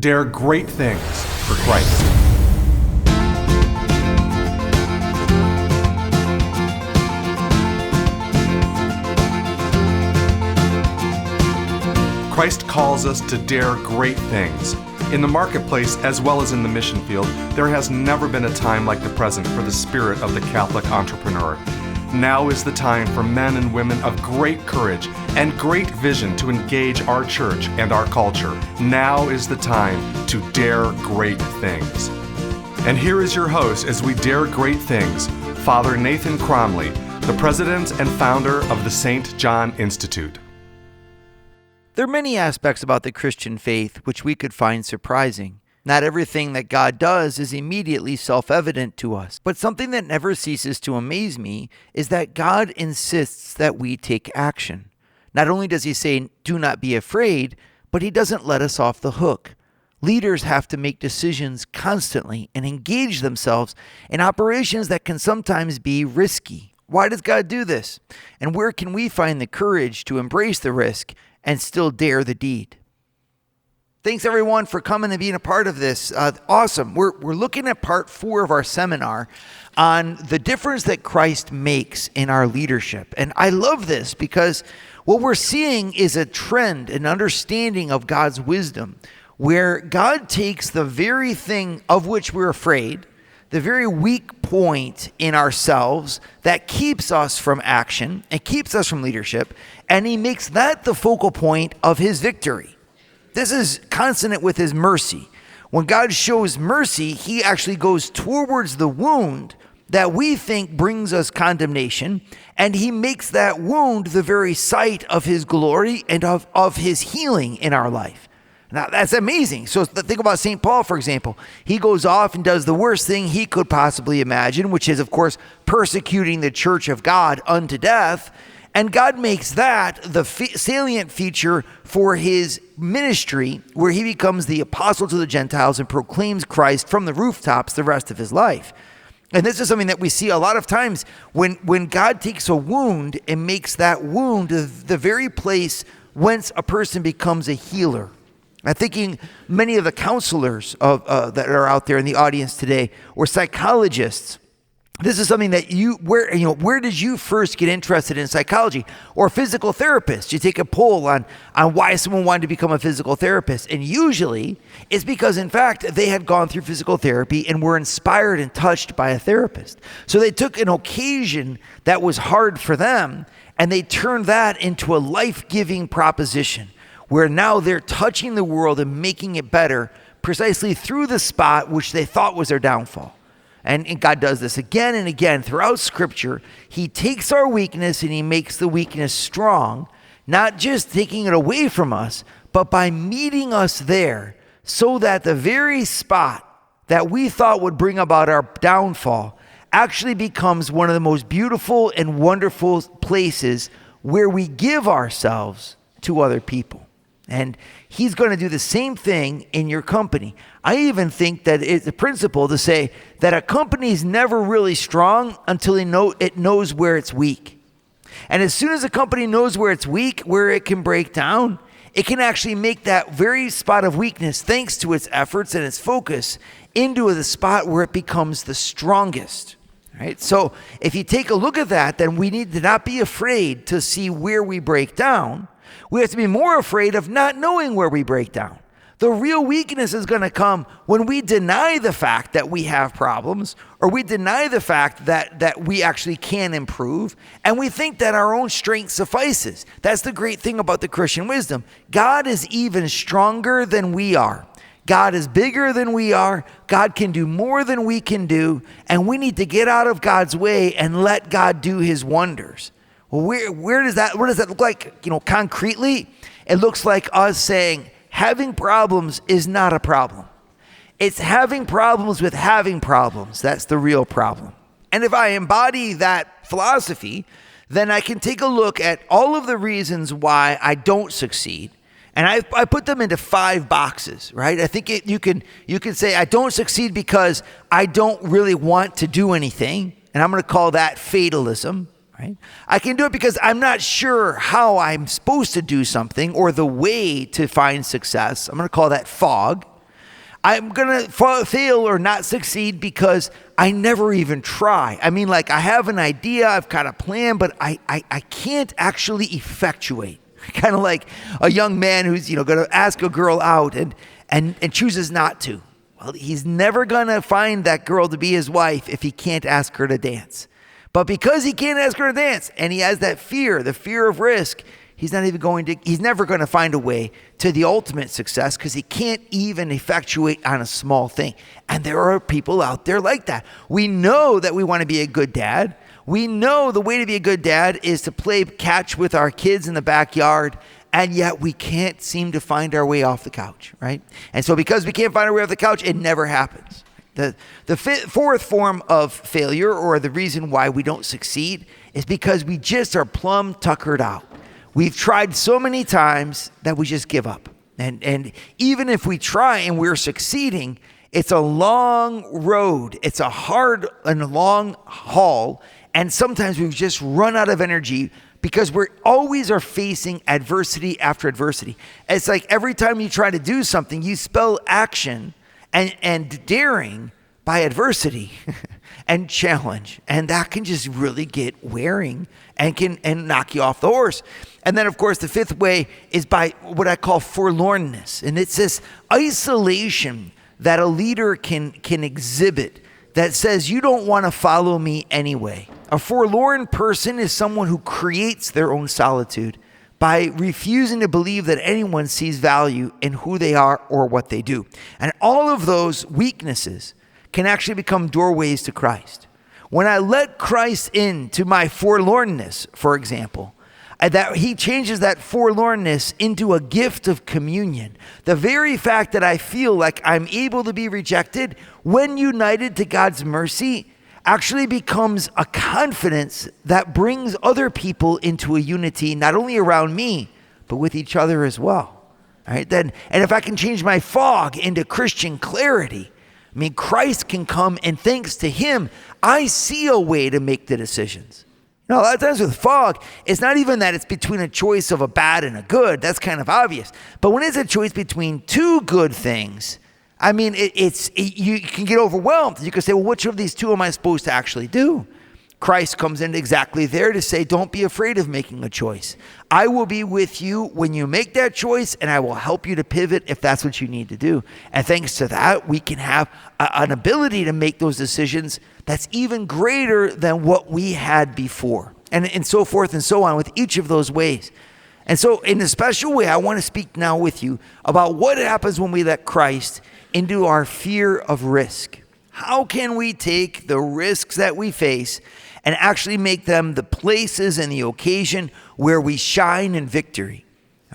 Dare great things for Christ. Christ calls us to dare great things. In the marketplace, as well as in the mission field, there has never been a time like the present for the spirit of the Catholic entrepreneur. Now is the time for men and women of great courage and great vision to engage our church and our culture. Now is the time to dare great things. And here is your host as we dare great things, Father Nathan Cromley, the president and founder of the St. John Institute. There are many aspects about the Christian faith which we could find surprising. Not everything that God does is immediately self-evident to us, but something that never ceases to amaze me is that God insists that we take action. Not only does he say, do not be afraid, but he doesn't let us off the hook. Leaders have to make decisions constantly and engage themselves in operations that can sometimes be risky. Why does God do this? And where can we find the courage to embrace the risk and still dare the deed? Thanks everyone for coming and being a part of this. Awesome. We're looking at part 4 of our seminar on the difference that Christ makes in our leadership. And I love this because what we're seeing is a trend, an understanding of God's wisdom, where God takes the very thing of which we're afraid, the very weak point in ourselves that keeps us from action and keeps us from leadership, and he makes that the focal point of his victory. This is consonant with his mercy. When God shows mercy, he actually goes towards the wound that we think brings us condemnation, and he makes that wound the very site of his glory and of his healing in our life. Now, that's amazing. So think about St. Paul, for example. He goes off and does the worst thing he could possibly imagine, which is, of course, persecuting the church of God unto death. And God makes that the salient feature for his ministry, where he becomes the apostle to the Gentiles and proclaims Christ from the rooftops the rest of his life. And this is something that we see a lot of times when God takes a wound and makes that wound the very place whence a person becomes a healer. I'm thinking many of the counselors that are out there in the audience today, or psychologists. This is something that where did you first get interested in psychology? Or physical therapists? You take a poll on why someone wanted to become a physical therapist, and usually it's because, in fact, they had gone through physical therapy and were inspired and touched by a therapist. So they took an occasion that was hard for them, and they turned that into a life-giving proposition, where now they're touching the world and making it better precisely through the spot which they thought was their downfall. And God does this again and again throughout Scripture. He takes our weakness and he makes the weakness strong, not just taking it away from us, but by meeting us there so that the very spot that we thought would bring about our downfall actually becomes one of the most beautiful and wonderful places where we give ourselves to other people. And he's going to do the same thing in your company. I even think that it's a principle to say that a company is never really strong until it knows where it's weak. And as soon as a company knows where it's weak, where it can break down, it can actually make that very spot of weakness, thanks to its efforts and its focus, into the spot where it becomes the strongest. Right? So if you take a look at that, then we need to not be afraid to see where we break down. We have to be more afraid of not knowing where we break down. The real weakness is going to come when we deny the fact that we have problems, or we deny the fact that we actually can improve, and we think that our own strength suffices. That's the great thing about the Christian wisdom. God is even stronger than we are. God is bigger than we are. God can do more than we can do, and we need to get out of God's way and let God do his wonders. Well, what does that look like? Concretely, it looks like us saying having problems is not a problem. It's having problems with having problems. That's the real problem. And if I embody that philosophy, then I can take a look at all of the reasons why I don't succeed. And I put them into 5 boxes, right? I think you can say I don't succeed because I don't really want to do anything. And I'm going to call that fatalism. Right? I can do it because I'm not sure how I'm supposed to do something or the way to find success. I'm going to call that fog. I'm going to fail or not succeed because I never even try. I mean, like I have an idea, I've got a plan, but I can't actually effectuate. Kind of like a young man who's, going to ask a girl out and chooses not to. Well, he's never going to find that girl to be his wife if he can't ask her to dance. But because he can't ask her to dance and he has that fear, the fear of risk, he's never going to find a way to the ultimate success because he can't even effectuate on a small thing. And there are people out there like that. We know that we want to be a good dad. We know the way to be a good dad is to play catch with our kids in the backyard, and yet we can't seem to find our way off the couch, right? And so because we can't find our way off the couch, it never happens. The fourth form of failure, or the reason why we don't succeed, is because we just are plumb tuckered out. We've tried so many times that we just give up. And even if we try and we're succeeding, it's a long road. It's a hard and long haul. And sometimes we just run out of energy because we always are facing adversity after adversity. It's like every time you try to do something, you spell action and daring by adversity and challenge. And that can just really get wearing and knock you off the horse. And then, of course, the fifth way is by what I call forlornness. And it's this isolation that a leader can exhibit that says, you don't want to follow me anyway. A forlorn person is someone who creates their own solitude by refusing to believe that anyone sees value in who they are or what they do. And all of those weaknesses can actually become doorways to Christ. When I let Christ into my forlornness, for example, that he changes that forlornness into a gift of communion. The very fact that I feel like I'm able to be rejected when united to God's mercy actually becomes a confidence that brings other people into a unity, not only around me, but with each other as well. All right, and if I can change my fog into Christian clarity, I mean, Christ can come, and thanks to him, I see a way to make the decisions. A lot of times with fog, it's not even that it's between a choice of a bad and a good. That's kind of obvious. But when it's a choice between two good things, I mean, you can get overwhelmed. You can say, well, which of these two am I supposed to actually do? Christ comes in exactly there to say, don't be afraid of making a choice. I will be with you when you make that choice, and I will help you to pivot if that's what you need to do. And thanks to that, we can have an ability to make those decisions that's even greater than what we had before. And so forth and so on with each of those ways. And so in a special way, I want to speak now with you about what happens when we let Christ into our fear of risk. How can we take the risks that we face and actually make them the places and the occasion where we shine in victory?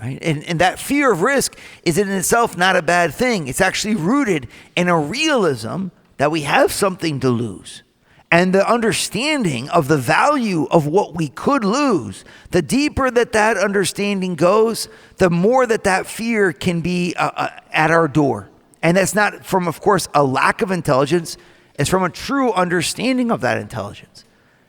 Right? And that fear of risk is in itself not a bad thing. It's actually rooted in a realism that we have something to lose. And the understanding of the value of what we could lose, the deeper that understanding goes, the more that fear can be at our door. And that's not from, of course, a lack of intelligence. It's from a true understanding of that intelligence.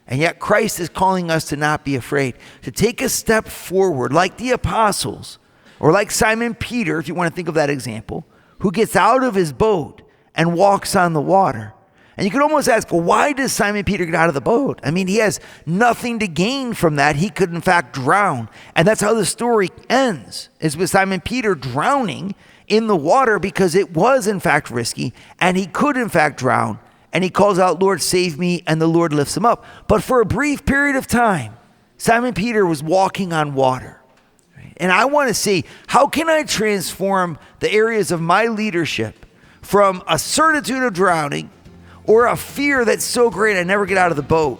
And yet Christ is calling us to not be afraid, to take a step forward like the apostles, or like Simon Peter, if you want to think of that example, who gets out of his boat and walks on the water. And you could almost ask, well, why does Simon Peter get out of the boat? I mean, he has nothing to gain from that. He could, in fact, drown. And that's how the story ends, is with Simon Peter drowning in the water because it was, in fact, risky, and he could, in fact, drown. And he calls out, Lord, save me, and the Lord lifts him up. But for a brief period of time, Simon Peter was walking on water. And I want to see, how can I transform the areas of my leadership from a certitude of drowning or a fear that's so great I never get out of the boat,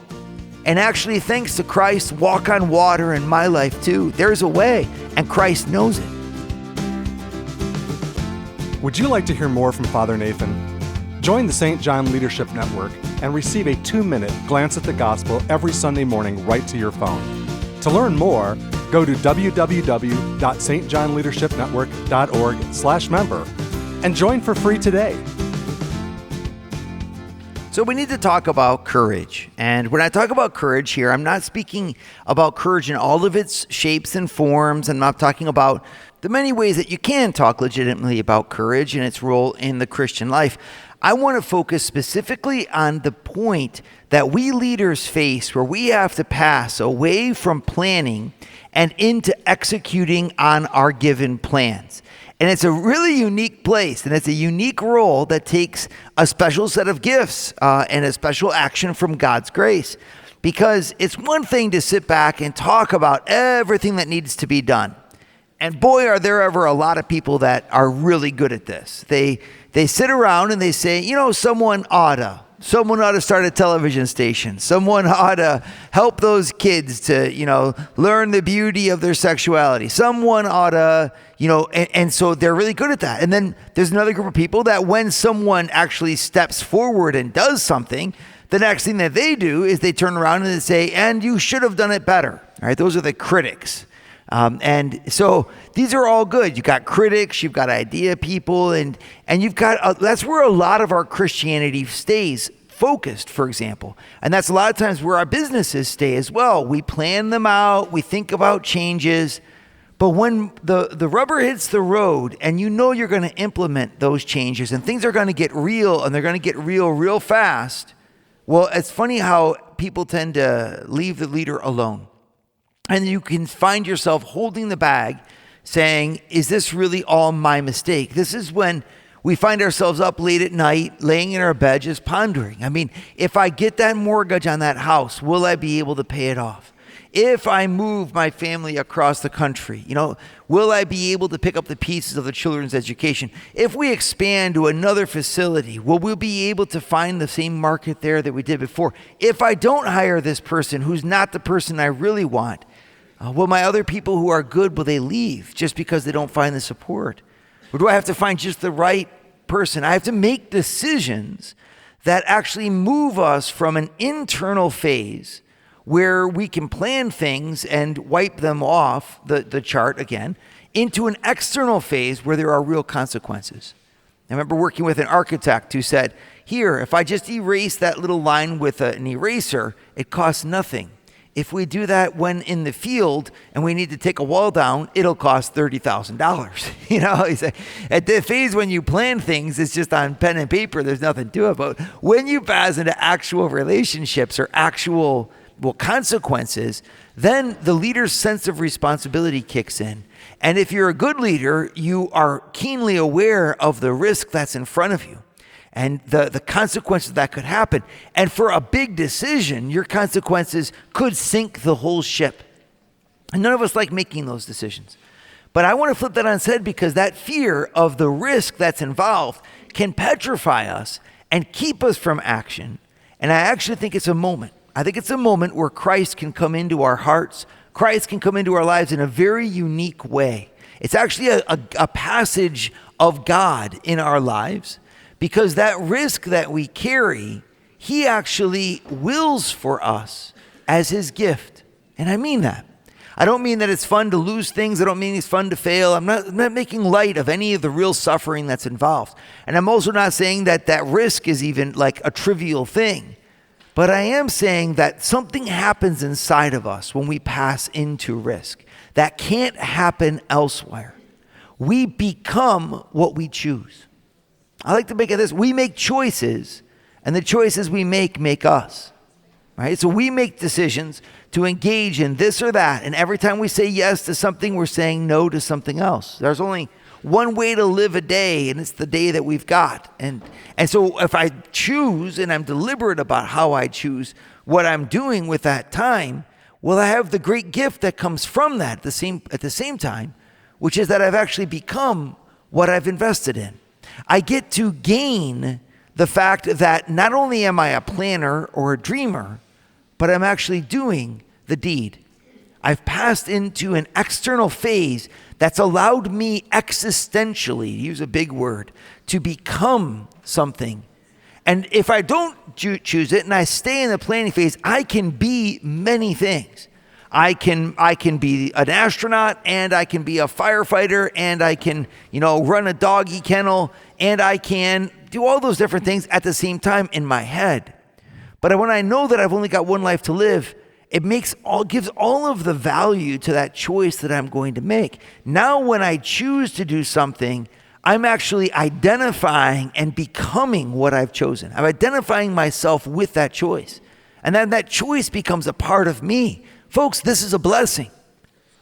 and actually, thanks to Christ, walk on water in my life too. There's a way, and Christ knows it. Would you like to hear more from Father Nathan? Join the St. John Leadership Network and receive a 2-minute glance at the gospel every Sunday morning right to your phone. To learn more, go to www.stjohnleadershipnetwork.org/member and join for free today. So we need to talk about courage. And when I talk about courage here, I'm not speaking about courage in all of its shapes and forms. I'm not talking about the many ways that you can talk legitimately about courage and its role in the Christian life, I want to focus specifically on the point that we leaders face where we have to pass away from planning and into executing on our given plans. And it's a really unique place, and it's a unique role that takes a special set of gifts and a special action from God's grace. Because it's one thing to sit back and talk about everything that needs to be done. And boy, are there ever a lot of people that are really good at this. They sit around and they say, someone ought to start a television station. Someone ought to help those kids to, learn the beauty of their sexuality. Someone ought to, and so they're really good at that. And then there's another group of people that when someone actually steps forward and does something, the next thing that they do is they turn around and they say, and you should have done it better. All right, those are the critics. And so these are all good. You've got critics, you've got idea people, and you've got, that's where a lot of our Christianity stays focused, for example. And that's a lot of times where our businesses stay as well. We plan them out, we think about changes, but when the rubber hits the road and you're going to implement those changes and things are going to get real and they're going to get real fast, well, it's funny how people tend to leave the leader alone. And you can find yourself holding the bag saying, is this really all my mistake? This is when we find ourselves up late at night, laying in our bed, just pondering. I mean, if I get that mortgage on that house, will I be able to pay it off? If I move my family across the country, will I be able to pick up the pieces of the children's education? If we expand to another facility, will we be able to find the same market there that we did before? If I don't hire this person who's not the person I really want, will my other people who are good, will they leave just because they don't find the support? Or do I have to find just the right person? I have to make decisions that actually move us from an internal phase where we can plan things and wipe them off the chart again into an external phase where there are real consequences. I remember working with an architect who said, here, if I just erase that little line with an eraser, it costs nothing. If we do that when in the field and we need to take a wall down, it'll cost $30,000. He said, at the phase when you plan things, it's just on pen and paper. There's nothing to it. But when you pass into actual relationships or actual consequences, then the leader's sense of responsibility kicks in. And if you're a good leader, you are keenly aware of the risk that's in front of you and the consequences that could happen. And for a big decision, your consequences could sink the whole ship. And none of us like making those decisions. But I want to flip that on its head because that fear of the risk that's involved can petrify us and keep us from action. And I actually think it's a moment. I think it's a moment where Christ can come into our hearts. Christ can come into our lives in a very unique way. It's actually a passage of God in our lives because that risk that we carry, he actually wills for us as his gift. And I mean that. I don't mean that it's fun to lose things. I don't mean it's fun to fail. I'm not making light of any of the real suffering that's involved. And I'm also not saying that risk is even like a trivial thing. But I am saying that something happens inside of us when we pass into risk that can't happen elsewhere. We become what we choose. I like to make it this. We make choices, and the choices we make us. Right? So we make decisions to engage in this or that. And every time we say yes to something, we're saying no to something else. There's only one way to live a day, and it's the day that we've got. And so if I choose and I'm deliberate about how I choose what I'm doing with that time, well, I have the great gift that comes from that at the same time, which is that I've actually become what I've invested in. I get to gain the fact that not only am I a planner or a dreamer, but I'm actually doing the deed. I've passed into an external phase that's allowed me existentially, to use a big word, to become something. And if I don't choose it and I stay in the planning phase, I can be many things. I can be an astronaut, and I can be a firefighter, and I can, run a doggy kennel, and I can do all those different things at the same time in my head. But when I know that I've only got one life to live, it gives all of the value to that choice that I'm going to make. Now, when I choose to do something, I'm actually identifying and becoming what I've chosen. I'm identifying myself with that choice. And then that choice becomes a part of me. Folks, this is a blessing.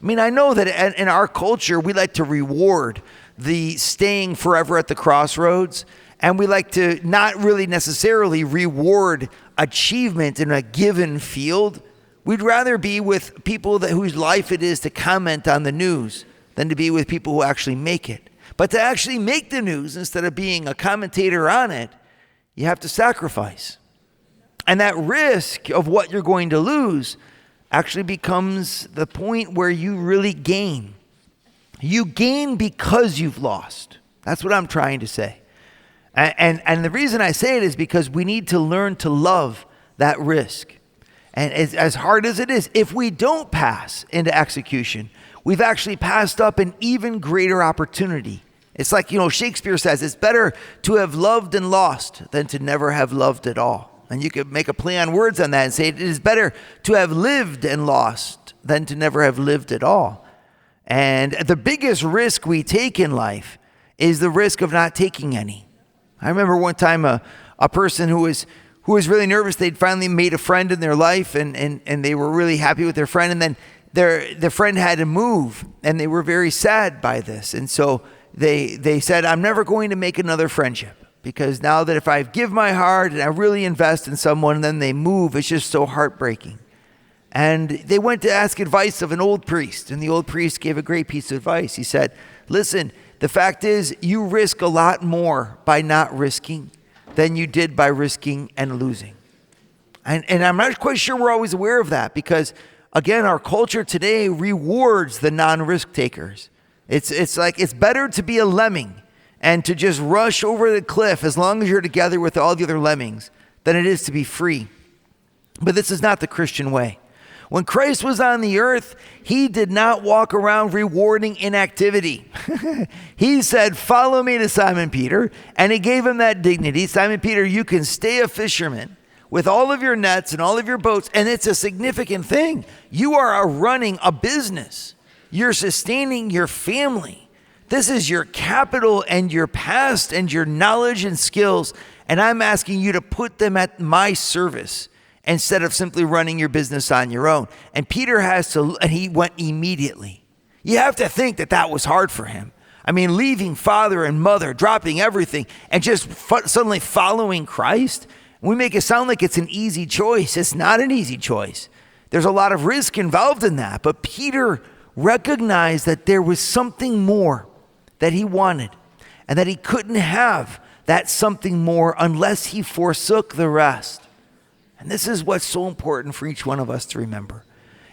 I mean, I know that in our culture, we like to reward the staying forever at the crossroads, and we like to not really necessarily reward achievement in a given field. We'd rather be with people whose life it is to comment on the news than to be with people who actually make it. But to actually make the news, instead of being a commentator on it, you have to sacrifice. And that risk of what you're going to lose actually becomes the point where you really gain. You gain because you've lost. That's what I'm trying to say. And the reason I say it is because we need to learn to love that risk. And as hard as it is, if we don't pass into execution, we've actually passed up an even greater opportunity. It's like, Shakespeare says, it's better to have loved and lost than to never have loved at all. And you could make a play on words on that and say it is better to have lived and lost than to never have lived at all. And the biggest risk we take in life is the risk of not taking any. I remember one time a person who was really nervous. They'd finally made a friend in their life, and they were really happy with their friend. And then their friend had to move, and they were very sad by this. And so they said, I'm never going to make another friendship, because now that if I give my heart and I really invest in someone and then they move, it's just so heartbreaking. And they went to ask advice of an old priest, and the old priest gave a great piece of advice. He said, listen, the fact is you risk a lot more by not risking than you did by risking and losing. And I'm not quite sure we're always aware of that, because again, our culture today rewards the non-risk takers. It's like it's better to be a lemming and to just rush over the cliff as long as you're together with all the other lemmings than it is to be free. But this is not the Christian way. When Christ was on the earth, he did not walk around rewarding inactivity. He said, follow me to Simon Peter, and he gave him that dignity. Simon Peter, you can stay a fisherman with all of your nets and all of your boats, and it's a significant thing. You are running a business. You're sustaining your family. This is your capital and your past and your knowledge and skills, and I'm asking you to put them at my service instead of simply running your business on your own. And Peter and he went immediately. You have to think that was hard for him. I mean, leaving father and mother, dropping everything, and just suddenly following Christ. We make it sound like it's an easy choice. It's not an easy choice. There's a lot of risk involved in that. But Peter recognized that there was something more that he wanted, and that he couldn't have that something more unless he forsook the rest. And this is what's so important for each one of us to remember,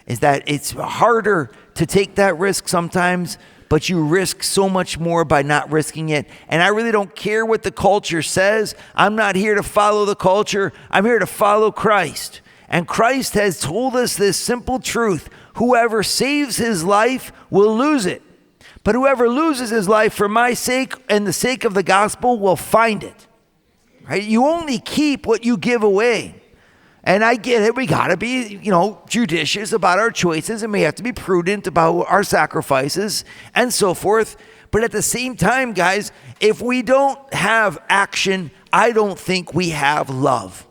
is that it's harder to take that risk sometimes, but you risk so much more by not risking it. And I really don't care what the culture says. I'm not here to follow the culture. I'm here to follow Christ. And Christ has told us this simple truth: whoever saves his life will lose it. But whoever loses his life for my sake and the sake of the gospel will find it. Right? You only keep what you give away. And I get it. We got to be, judicious about our choices, and we have to be prudent about our sacrifices and so forth. But at the same time, guys, if we don't have action, I don't think we have love.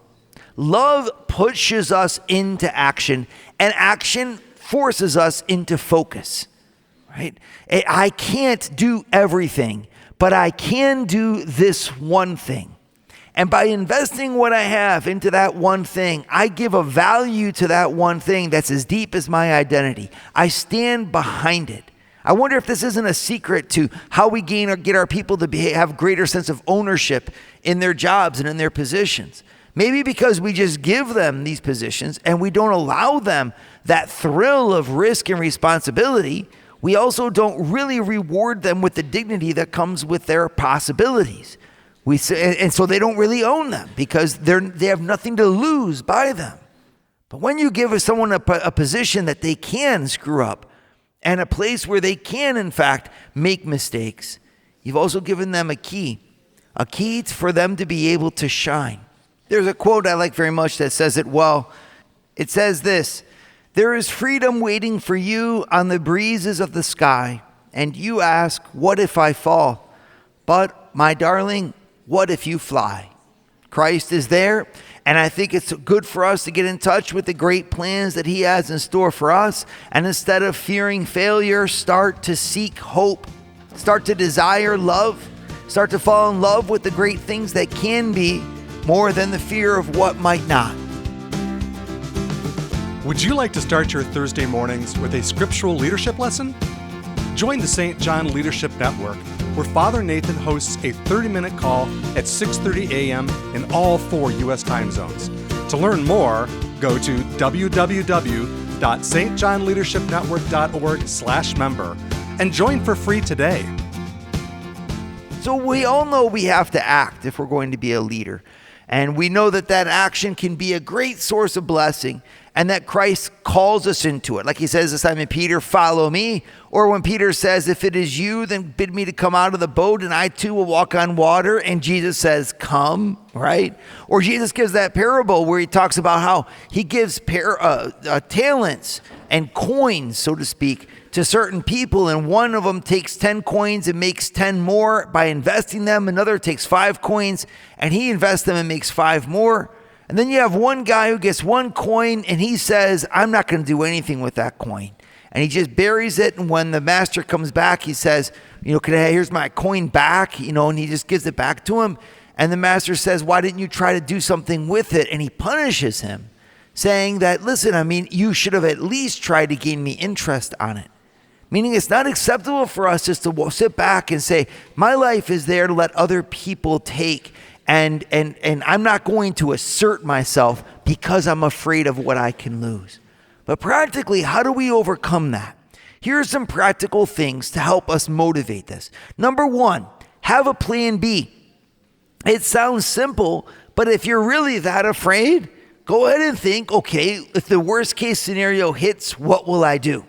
Love pushes us into action, and action forces us into focus. Right? I can't do everything, but I can do this one thing. And by investing what I have into that one thing, I give a value to that one thing that's as deep as my identity. I stand behind it. I wonder if this isn't a secret to how we get our people to have greater sense of ownership in their jobs and in their positions. Maybe because we just give them these positions and we don't allow them that thrill of risk and responsibility. We also don't really reward them with the dignity that comes with their possibilities. And so they don't really own them because they have nothing to lose by them. But when you give someone a position that they can screw up and a place where they can, in fact, make mistakes, you've also given them a key for them to be able to shine. There's a quote I like very much that says it well. It says this: There is freedom waiting for you on the breezes of the sky. And you ask, what if I fall? But, my darling, what if you fly? Christ is there, and I think it's good for us to get in touch with the great plans that he has in store for us. And instead of fearing failure, start to seek hope. Start to desire love. Start to fall in love with the great things that can be more than the fear of what might not. Would you like to start your Thursday mornings with a scriptural leadership lesson? Join the St. John Leadership Network, where Father Nathan hosts a 30-minute call at 6:30 a.m. in all 4 U.S. time zones. To learn more, go to www.stjohnleadershipnetwork.org/member and join for free today. So we all know we have to act if we're going to be a leader. And we know that that action can be a great source of blessing and that Christ calls us into it. Like he says to Simon Peter, follow me. Or when Peter says, if it is you, then bid me to come out of the boat and I too will walk on water. And Jesus says, come, right? Or Jesus gives that parable where he talks about how he gives talents and coins, so to speak, to certain people, and one of them takes 10 coins and makes 10 more by investing them. Another takes 5 coins and he invests them and makes 5 more. And then you have one guy who gets 1 coin and he says, I'm not going to do anything with that coin. And he just buries it. And when the master comes back, he says, here's my coin back, and he just gives it back to him. And the master says, why didn't you try to do something with it? And he punishes him, saying that, listen, you should have at least tried to gain me interest on it. Meaning it's not acceptable for us just to sit back and say, my life is there to let other people take, and I'm not going to assert myself because I'm afraid of what I can lose. But practically, how do we overcome that? Here are some practical things to help us motivate this. Number 1, have a plan B. It sounds simple, but if you're really that afraid, go ahead and think, okay, if the worst case scenario hits, what will I do?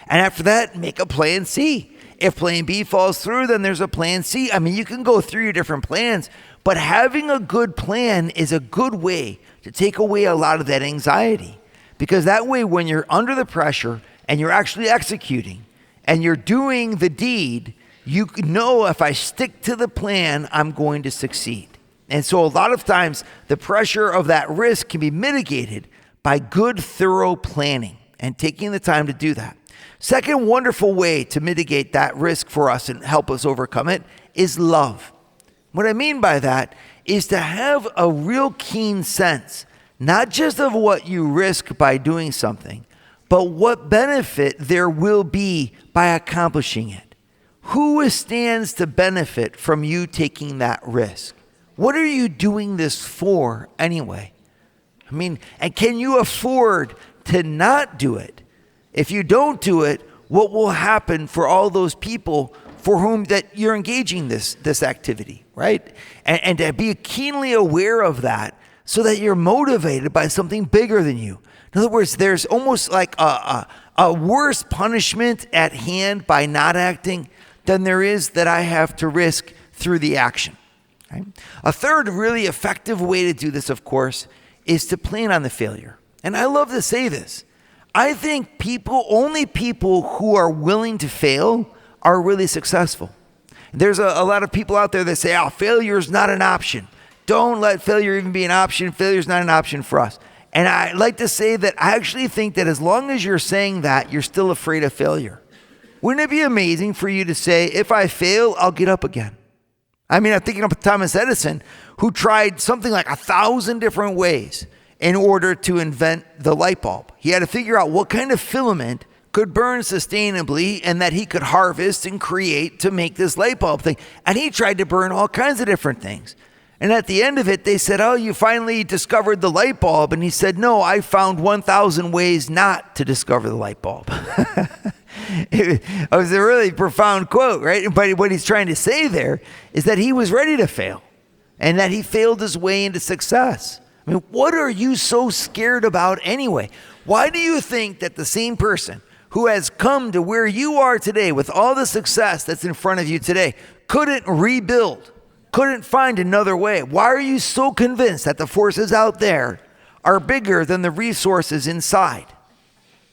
And after that, make a plan C. If plan B falls through, then there's a plan C. You can go through your different plans, but having a good plan is a good way to take away a lot of that anxiety. Because that way, when you're under the pressure and you're actually executing and you're doing the deed, you know if I stick to the plan, I'm going to succeed. And so a lot of times, the pressure of that risk can be mitigated by good, thorough planning and taking the time to do that. Second wonderful way to mitigate that risk for us and help us overcome it is love. What I mean by that is to have a real keen sense, not just of what you risk by doing something, but what benefit there will be by accomplishing it. Who stands to benefit from you taking that risk? What are you doing this for anyway? And can you afford to not do it? If you don't do it, what will happen for all those people for whom that you're engaging this activity, right? And to be keenly aware of that so that you're motivated by something bigger than you. In other words, there's almost like a worse punishment at hand by not acting than there is that I have to risk through the action. Right? A third really effective way to do this, of course, is to plan on the failure. And I love to say this. I think only people who are willing to fail are really successful. There's a lot of people out there that say, failure is not an option. Don't let failure even be an option. Failure is not an option for us. And I like to say that I actually think that as long as you're saying that, you're still afraid of failure. Wouldn't it be amazing for you to say, if I fail, I'll get up again? I'm thinking of Thomas Edison, who tried something like 1,000 different ways in order to invent the light bulb. He had to figure out what kind of filament could burn sustainably and that he could harvest and create to make this light bulb thing. And he tried to burn all kinds of different things. And at the end of it, they said, you finally discovered the light bulb. And he said, no, I found 1,000 ways not to discover the light bulb. It was a really profound quote, right? But what he's trying to say there is that he was ready to fail and that he failed his way into success. What are you so scared about anyway? Why do you think that the same person who has come to where you are today with all the success that's in front of you today couldn't rebuild, couldn't find another way? Why are you so convinced that the forces out there are bigger than the resources inside?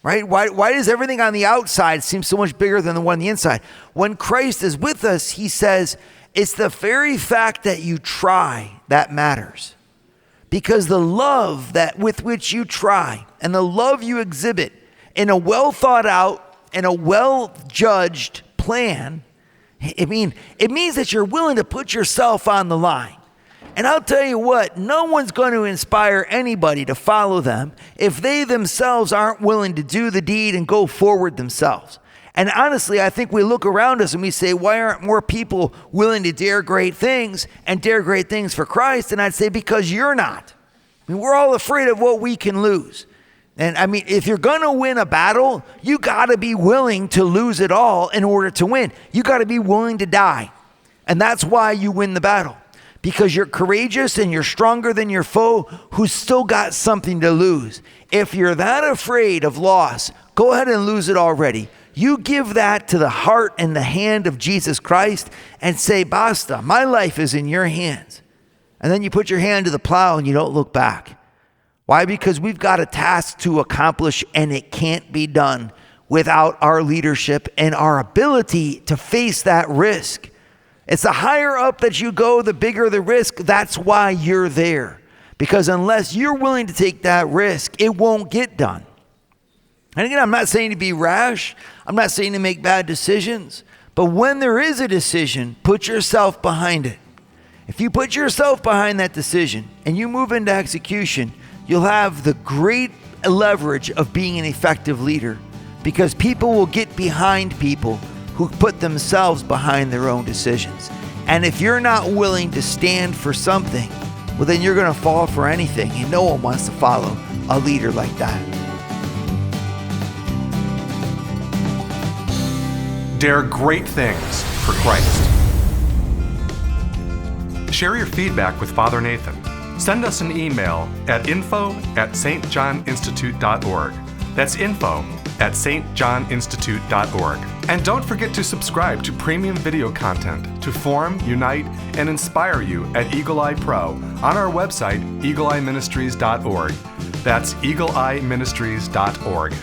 right? Why does everything on the outside seem so much bigger than the one on the inside? When Christ is with us, he says, it's the very fact that you try that matters. Because the love that with which you try and the love you exhibit in a well thought out and a well judged plan, it means that you're willing to put yourself on the line. And I'll tell you what, no one's going to inspire anybody to follow them if they themselves aren't willing to do the deed and go forward themselves. And honestly, I think we look around us and we say, why aren't more people willing to dare great things and dare great things for Christ? And I'd say, because you're not. I mean, we're all afraid of what we can lose. And I mean, if you're going to win a battle, you got to be willing to lose it all in order to win. You got to be willing to die. And that's why you win the battle. Because you're courageous and you're stronger than your foe who's still got something to lose. If you're that afraid of loss, go ahead and lose it already. You give that to the heart and the hand of Jesus Christ and say, basta, my life is in your hands. And then you put your hand to the plow and you don't look back. Why? Because we've got a task to accomplish and it can't be done without our leadership and our ability to face that risk. It's the higher up that you go, the bigger the risk. That's why you're there. Because unless you're willing to take that risk, it won't get done. And again, I'm not saying to be rash. I'm not saying to make bad decisions. But when there is a decision, put yourself behind it. If you put yourself behind that decision and you move into execution, you'll have the great leverage of being an effective leader. Because people will get behind people who put themselves behind their own decisions. And if you're not willing to stand for something, well, then you're going to fall for anything. And no one wants to follow a leader like that. Dare great things for Christ. Share your feedback with Father Nathan. Send us an email at info@stjohninstitute.org. That's info@stjohninstitute.org. And don't forget to subscribe to premium video content to form, unite, and inspire you at Eagle Eye Pro on our website, eagleeyeministries.org. That's eagleeyeministries.org.